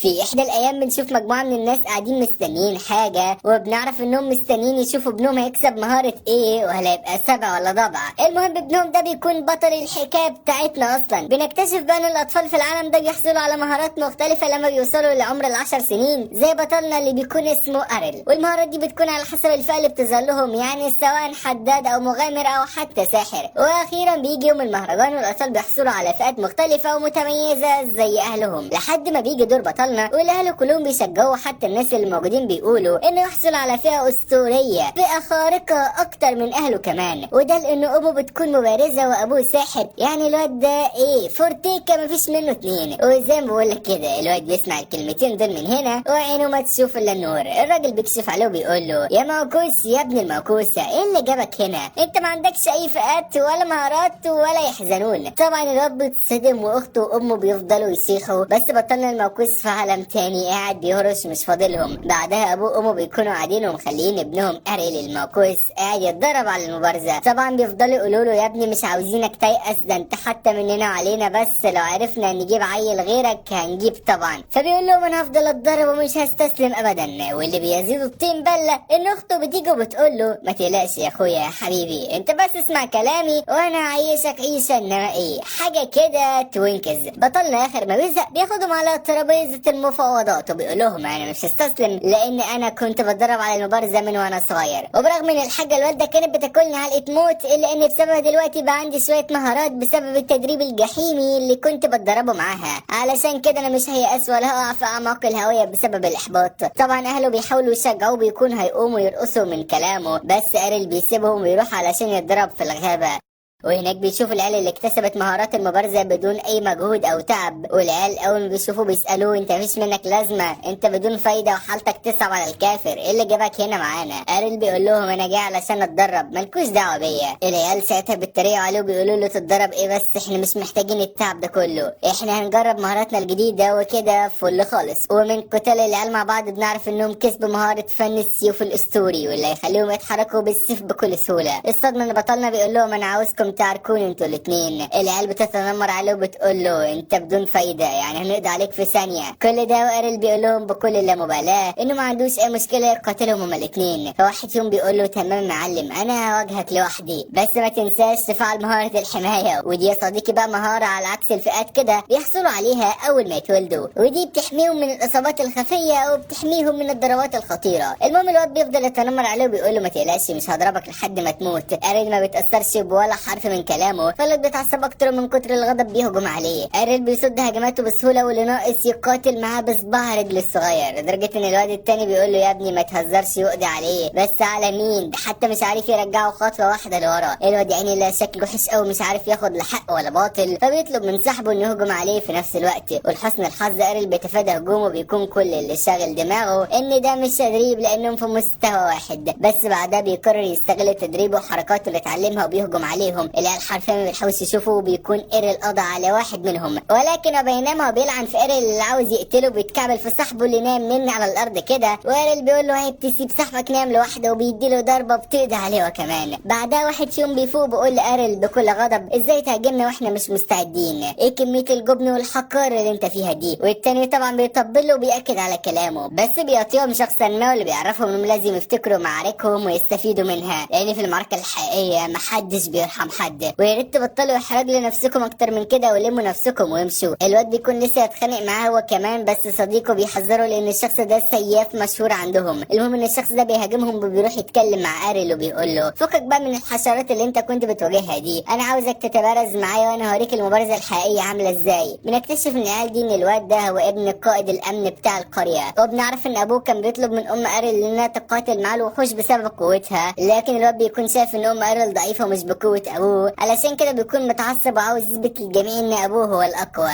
في احدى الايام بنشوف مجموعه من الناس قاعدين مستنيين حاجه، وبنعرف انهم مستنيين يشوفوا ابنهم هيكسب مهاره ايه، وهل هيبقى 7 ولا ضبع. المهم ابنهم ده بيكون بطل الحكايه بتاعتنا اصلا. بنكتشف بقى ان الاطفال في العالم ده بيحصلوا على مهارات مختلفه لما بيوصلوا لعمر ال10 سنين، زي بطلنا اللي بيكون اسمه ارل. والمهارات دي بتكون على حسب الفئه اللي بتظهر لهم، يعني سواء حداد او مغامر او حتى ساحر. واخيرا بيجي يوم المهرجان والاطفال بيحصلوا على فئات مختلفه ومتميزه زي اهلهم، لحد ما بيجي دور بطلنا والاهل كلهم بيشجعوا، حتى الناس اللي موجودين بيقولوا انه يحصل على فئه اسطوريه، فئه خارقه اكتر من اهله كمان. وده لانه امه بتكون مبارزه وابوه ساحر، يعني الواد ده ايه فورتيكا مفيش منه اتنين. وزي ما بقول لك كده الواد بيسمع الكلمتين دول من هنا وعينه ما تشوف الا النور. الراجل بيكشف عليه وبيقول له يا موكوس يا ابن الموكوسه، ايه اللي جابك هنا؟ انت ما عندكش اي فئات ولا مهارات ولا يحزنون. طبعا الواد بيتصدم واخته وامه بيفضلوا يصيحوا، بس بطلنا الموكوس في عالم تاني قاعد بيهرش مش فاضلهم. بعدها ابوه وامه بيكونوا قاعدين ومخليين ابنهم اريل الموكوس قاعد يتدرب على المبارزه. طبعا بيفضلوا يقولوا له يا ابني مش عاوزينك تيأس، ده انت حتى مننا وعلينا، بس لو عرفنا نجيب عيل غيرك هنجيب طبعا. فبيقول لهم انا هفضل اتدرب ومش هستسلم ابدا. واللي بيزيد الطين بله ان اخته بتيجي وبتقول له ما تقلقش يا اخويا يا حبيبي، انت بس اسمع كلامي وانا عايشك عيشه انما ايه حاجه كده توينكز. بطلنا اخر ما بيزهق بياخدهم على ترابيزه المفاوضات وبيقول لهم انا مش هستسلم، لان انا كنت بتدرب على المبارزه من وانا صغير، وبرغم ان الحاجه الوالده كانت بتاكلني علقه موت الا ان بسببها دلوقتي بقى عندي شويه مهارات بسبب التدريب الجحيمي اللي كنت بتدربه معاها. علشان كده انا مش هيأس ولا هقع في اعماق الهويه بسبب الاحباط. طبعا اهله بيحاولوا يشجعوه، بيكون هيقوموا يرقصوا من كلامه، بس اريل بيسيبهم ويروح علشان يتدرب في الغابه. وهناك بيشوف العيال اللي اكتسبت مهارات المبارزه بدون اي مجهود او تعب، والعيال اول ما بيشوفوه بيسالوه انت مفيش منك لازمه، انت بدون فايده وحالتك تصعب على الكافر، ايه اللي جابك هنا معانا؟ اريل بيقول لهم انا جاي علشان اتدرب، مالكوش دعوه بيا. العيال ساعتها بيتريقوا عليه وبيقولوا له تتدرب ايه بس، احنا مش محتاجين التعب ده كله، احنا هنجرب مهاراتنا الجديده وكده فل خالص. ومن قتال العيال مع بعض بنعرف انهم كسبوا مهاره فن السيوف الاسطوري واللي هيخليهم يتحركوا بالسيف بكل سهوله. الصدمه ان بطلنا بيقول لهم انا عاوزكم تعاركوني انتوا الاثنين. العيال بتتنمر عليه وبتقول له انت بدون فايده، يعني هنقضي عليك في ثانيه. كل ده واريل بيقول لهم بكل اللامبالاه انه ما عندوش اي مشكله يقاتلهم هما الاثنين. فواحد فيهم بيقول له تمام معلم انا هواجهك لوحدي، بس ما تنساش تفعل مهاره الحمايه، ودي يا صديقي بقى مهاره على عكس الفئات كده بيحصلوا عليها اول ما يتولدوا، ودي بتحميهم من الاصابات الخفيه وبتحميهم من الضربات الخطيره. المهم الواد بيفضل يتنمر عليه وبيقول له ما تقلقش مش هضربك لحد ما تموت. اريل ما بيتاثرش بولا حرف من كلامه، فالواد بيتعصب اكتر من كتر الغضب بيهجم عليه. اريل بيصد هجماته بسهوله واللي ناقص يقاتل معاه بصباع رجل الصغير، لدرجه ان الواد التاني بيقول له يا ابني ما تهزرش يقضي عليه، بس على مين؟ ده حتى مش عارف يرجعه خطوه واحده لورا. الواد يعني لا شكله وحش قوي مش عارف ياخد لا حق ولا باطل، فبيطلب من صاحبه انه يهجم عليه في نفس الوقت. ولحسن الحظ اريل بيتفادى هجومه، بيكون كل اللي شاغل دماغه ان ده مش تدريب لانهم في مستوى واحد، بس بعدها بيقرر يستغل تدريبه وحركاته اللي اتعلمها وبيهجم عليهم. العيال حرفيا ما بيحاولش يشوفه وبيكون اريل قضى على واحد منهم، ولكن بينما بيلعن في اريل اللي عاوز يقتله بيتكعبل في صاحبه اللي نام مني على الارض كده، واريل بيقول له عيب تسيب صاحبك نام لوحده وبيديله ضربه بتقضي عليه وكمان. بعدها واحد فيهم بيفوق بيقول لاريل بكل غضب ازاي تهاجمنا واحنا مش مستعدين، ايه كميه الجبن والحقاره اللي انت فيها دي؟ والتاني طبعا بيطبل له وبيأكد على كلامه، بس بيعطيهم شخصا ما واللي بيعرفهم انهم لازم يفتكروا معاركهم ويستفيدوا منها، لان في المعركه الحقيقيه محدش بيرحم حد. ويا ريت تبطلوا احراج لنفسكم اكتر من كده ولموا نفسكم وامشوا. الواد بيكون لسه يتخانق معاه هو كمان، بس صديقه بيحذره لان الشخص ده سياف مشهور عندهم. المهم ان الشخص ده بيهاجمهم وبيروح يتكلم مع اريل وبيقول له فكك بقى من الحشرات اللي انت كنت بتواجهها دي، انا عاوزك تتبارز معايا وانا هوريك المبارزه الحقيقيه عامله ازاي. بنكتشف ان العيال دي ان الواد ده هو ابن قائد الامن بتاع القريه، وبنعرف ان ابوه كان بيطلب من ام اريل انها تقاتل مع الوحوش بسبب قوتها، لكن الواد بيكون شايف ان ام اريل ضعيفه ومش بقوه ابوه، علشان كده بيكون متعصب وعاوز يثبت للجميع ان ابوه هو الاقوى.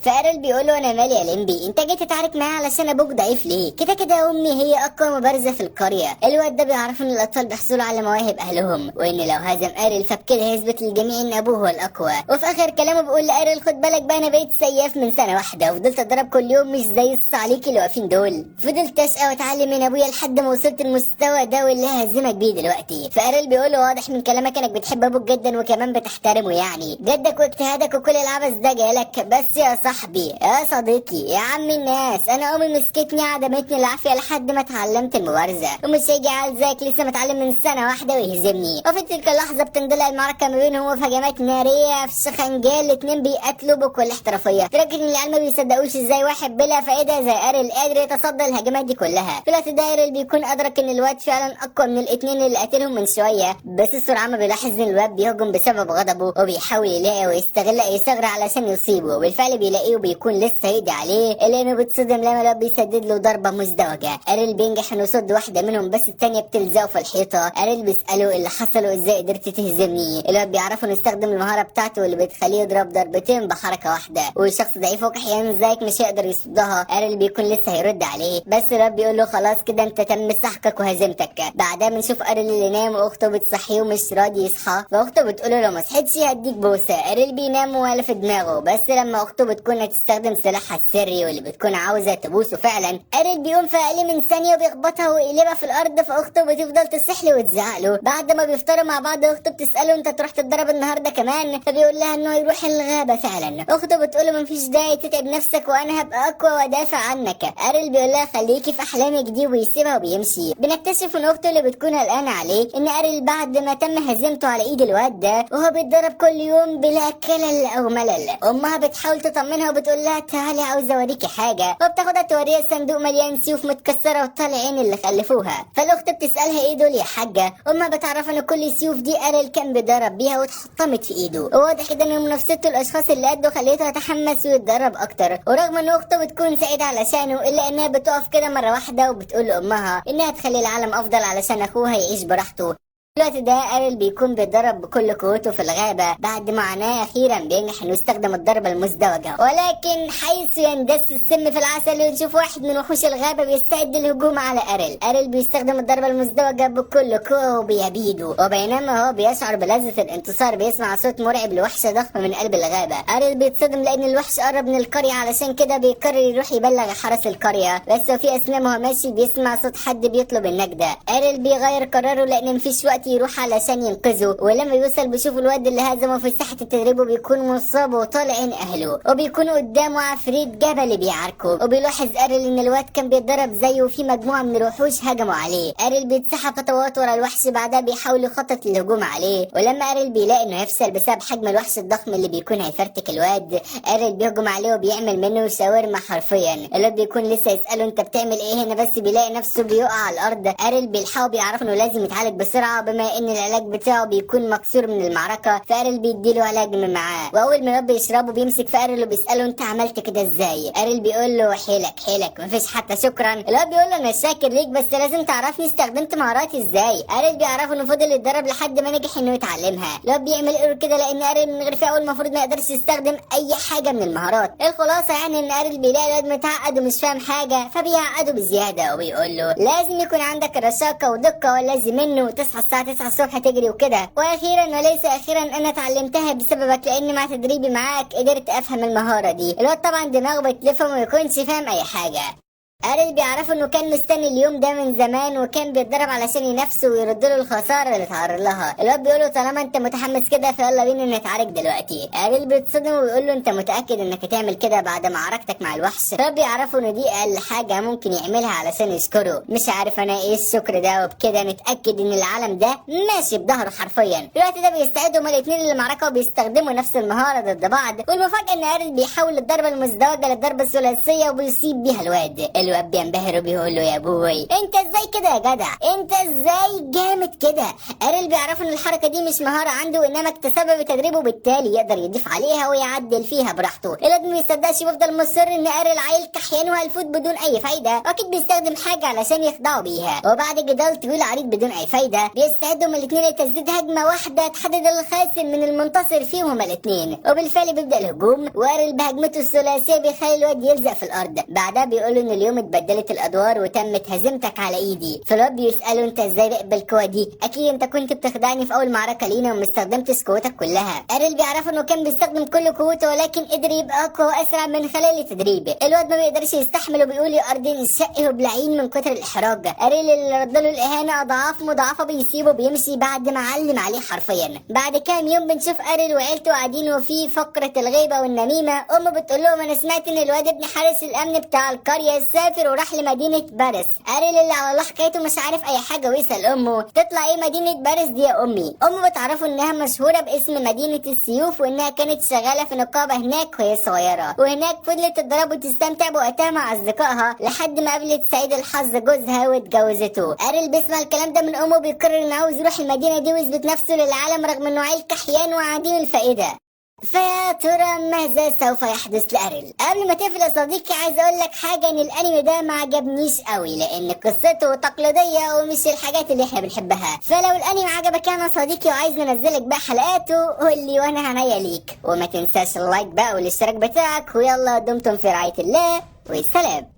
فاريل بيقول له انا مالي يا لمبي، انت جيت تتعارك معايا علشان ابوك ضعيف ليه؟ كده كده امي هي اقوى مبارزه في القريه. الواد ده بيعرف ان الاطفال بيحصلوا على مواهب اهلهم، وان لو هزم اريل فبكده هيثبت للجميع ان ابوه هو الاقوى. وفي اخر كلامه بيقول لاريل خد بالك بقى انا بقيت سياف من سنه واحده وفضلت اتدرب كل يوم مش زي الصعاليك اللي واقفين دول، فضلت اشقى واتعلم من ابويا لحد ما وصلت المستوى ده واللي هزمك بيه دلوقتي. فاريل بيقول له واضح من كلامك انك بتحب ابوك جدا وكمان بتحترمه، يعني جدك واجتهادك وكل العبث ده جالك، بس يا صاحبي يا صديقي يا عم الناس، انا امي مسكتني عدمتني العافيه لحد ما اتعلمت المبارزه، ومش هيجي عيل زيك لسه متعلم من سنه واحده ويهزمني. وفي تلك اللحظه بتندلع المعركه ما بينهم وفي هجمات ناريه في شخنجال، الاتنين بيقاتلوا بكل احترافيه لدرجه ان العيال ما بيصدقوش ازاي واحد بلا فائده زي ارل قادر يتصدى الهجمات دي كلها. في الوقت ده ارل بيكون ادرك ان الواد فعلا اقوى من الاتنين اللي قاتلهم من شويه، بس السرعه ما بيلاحظ ان الواد بيهجم بسبب غضبه وبيحاول يلاقي ويستغل اي ثغره علشان يصيبه، وبالفعل بيلاقيه وبيكون لسه هيدي عليه الا انه بيتصدم لما الواد بيسدد له ضربه مزدوجه. ارل بينجح انه يصد واحده منهم بس الثانيه بتلزقه في الحيطه. ارل بيساله اللي حصل وازاي قدرت تهزمني. الواد بيعرف انه يستخدم المهاره بتاعته اللي بتخليه يضرب ضربتين بحركه واحده، والشخص ضعيف وكحيان زيك مش هيقدر يصدها. ارل بيكون لسه هيرد عليه بس الواد بيقول له خلاص كده انت تم سحقك وهزمتك. بعدها بنشوف ارل اللي نام واخته بتصحيه ومش راضي يصحى، فاخته بتقول له لو ما صحيتش هديك بوسه. ارل بينام ولا في دماغه، بس لما اخته بتكون هتستخدم سلاحها السري واللي بتكون عاوزه تبوسه فعلا، ارل بيقوم في اقل من ثانيه وبيخبطها ويقلبها في الارض، فاخته بتفضل تصح له وتزعق له. بعد ما بيفطروا مع بعض اخته بتساله انت تروح تتدرب النهارده كمان، فبيقول لها انه يروح الغابه فعلا. اخته بتقول له مفيش داعي تتعب نفسك وانا هبقى اقوى وادافع عنك. ارل بيقول لها خليكي في احلامك دي ويسيبها وبيمشي. بنكتشف ان اخته اللي بتكون قلقانه عليه ان ارل بعد ما تم هزيمته على ايد الواد ده وهو بيتدرب كل يوم بلا كلل او ملل، امها بتحاول تطمنها وبتقول لها تعالي عاوزه اوريكي حاجه، وبتاخدها توريها صندوق مليان سيوف متكسره وطالعين اللي خلفوها. فالاخت بتسالها ايه دول يا حاجه، امها بتعرف ان كل السيوف دي ارل كان بيدرب بيها واتحطمت في ايده، وواضح كده ان منافسته الاشخاص اللي قده خليته يتحمس ويتدرب اكتر. ورغم ان اخته بتكون سعيده علشانه الا انها بتقف كده مره واحده وبتقول لامها انها تخلي العالم افضل علشان اخوها يعيش براحته. في الوقت ده ارل بيكون بيتدرب بكل قوته في الغابة. بعد معاناة أخيرا بينجح إنه يستخدم الضربة المزدوجة، ولكن حيث يندس السم في العسل ونشوف واحد من وحوش الغابة بيستعد للهجوم على ارل بيستخدم الضربة المزدوجة بكل قوة وبيبيده، وبينما هو بيشعر بلذة الانتصار بيسمع صوت مرعب لوحش ضخم من قلب الغابة. ارل بيتصدم لأن الوحش قرب من القرية، علشان كده بيقرر يروح يبلغ حرس القرية، بس وفي أثناء ما هو ماشي بيسمع صوت حد بيطلب النجدة. ارل بيغير قراره لأن مفيش وقت يروح علشان ينقذه، ولما يوصل بيشوف الواد اللي هزمه في ساحة التدريب وبيكون مصاب وطالعين اهله، وبيكونوا قدامه عفريت جبل بيعاركه. وبيلاحظ ارل ان الواد كان بيتدرب زيه وفي مجموعة من الوحوش هجموا عليه. ارل بيتسحب خطوات ورا الوحش، بعدها بيحاول يخطط للهجوم عليه، ولما ارل بيلاقي انه هيفشل بسبب حجم الوحش الضخم اللي بيكون هيفرتك الواد، ارل بيهجم عليه وبيعمل منه شاورما حرفيا. الواد بيكون لسه يسأله انت بتعمل ايه هنا، بس بيلاقي نفسه بيقع على الارض. ارل بيلحقه بيعرف انه لازم يتعالج بسرعة بما ان العلاج بتاعه بيكون مكسور من المعركة، فارل بيديله علاج من معاه. واول ما الواد بيشربه بيمسك في ارل وبيسأله انت عملت كده ازاي. ارل بيقول له حيلك مفيش حتى شكرا. الواد بيقول له انا شاكر ليك بس لازم تعرفني استخدمت مهاراتي ازاي. ارل بيعرف انه فضل يتدرب لحد ما نجح انه يتعلمها. الواد بيعمل ايرور كده لان ارل من غير فئة المفروض ما يقدرش يستخدم اي حاجة من المهارات. الخلاصة يعني ان ارل بيلاقي الواد متعقد ومش فاهم حاجة فبيعقده بزيادة، وبيقول له لازم يكون عندك رشاقة ودقة ولازم منه تصحى الساعة 9 الصبح تجري وكده. واخيرا وليس اخيرا انا اتعلمتها بسببك لان مع تدريبي معاك قدرت افهم المهارة دي. الواد طبعا دماغه بتلفه وما يكونش فاهم اي حاجة. ارل بيعرف انه كان مستني اليوم ده من زمان وكان بيتدرب علشان ينافسه ويرد له الخساره اللي اتعرض لها. الواد بيقول له طالما انت متحمس كده فيلا بينا نتعارك دلوقتي. ارل بيتصدم وبيقول له انت متاكد انك هتعمل كده بعد معركتك مع الوحش؟ الواد بيعرفوا ان دي اقل حاجه ممكن يعملها علشان يشكره. مش عارف انا ايه الشكر ده، وبكده نتاكد ان العالم ده ماشي بظهره حرفيا. في الوقت ده بيستعدوا هما الاثنين للمعركه وبيستخدموا نفس المهاره ضد بعض، والمفاجاه ان ارل بيحول الضربه المزدوجه للضربه الثلاثيه وبيصيب بيها الواد بينبهر وبيقول له يا ابوي انت ازاي كده يا جدع، انت ازاي جامد كده. ارل بيعرف ان الحركه دي مش مهاره عنده وانما اكتسبها بتدريبه، بالتالي يقدر يضيف عليها ويعدل فيها براحته. الواد ما بيصدقش ويفضل مصر ان ارل عيل كحيان وهلفوت بدون اي فايده، واكيد بيستخدم حاجه علشان يخدعه بيها. وبعد جدال طويل عريض بدون اي فايده بيستعدوا هما الاثنين لتسديد هجمه واحده تحدد الخاسر من المنتصر فيهم هما الاثنين. وبالفعل بيبدا الهجوم، وارل بهجمته الثلاثيه بيخلي الواد يلزق في الارض. بعدها بيقول له ان اليوم اتبدلت الادوار وتمت هزيمتك على ايدي. فالواد بيساله انت ازاي بقى القوه دي؟ اكيد انت كنت بتخدعني في اول معركه لينا وما استخدمتش قوتك كلها. اريل بيعرف انه كان بيستخدم كل قوته ولكن قدر يبقى اقوى واسرع من خلال تدريبه. الواد ما بيقدرش يستحمل وبيقول يا ارض انشقه بلعين من كتر الاحراج. اريل اللي رد له الاهانه اضعاف مضاعفه بيسيبه بيمشي بعد ما علم عليه حرفيا. بعد كام يوم بنشوف اريل وعيلته قاعدين وفي فقره الغيبه والنميمه. امه بتقول لهم انا سمعت ان الواد ابن حارس الامن بتاع القريه سافر وراح لمدينه باريس. اريل اللي على الله حكايته مش عارف اي حاجه ويسال امه تطلع ايه مدينه باريس دي يا امي؟ امه بتعرفه انها مشهوره باسم مدينه السيوف وانها كانت شغاله في نقابه هناك وهي صغيره، وهناك فضلت تضرب وتستمتع بوقتها مع اصدقائها لحد ما قابلت سعيد الحظ جوزها واتجوزته. اريل بيسمع الكلام ده من امه بيقرر انه عاوز يروح المدينه دي ويثبت نفسه للعالم رغم انه عيل كحيان وعديم الفائده. فيا ترى ماذا سوف يحدث لأريل؟ قبل ما تقفل يا صديقي عايز اقول لك حاجه، ان الانمي ده ما عجبنيش قوي لان قصته تقليديه ومش الحاجات اللي احنا بنحبها. فلو الانمي عجبك يا صديقي وعايز ننزلك بقى حلقاته قول لي وانا عنيا ليك، وما تنساش اللايك بقى والاشتراك بتاعك، ويلا دمتم في رعايه الله والسلام.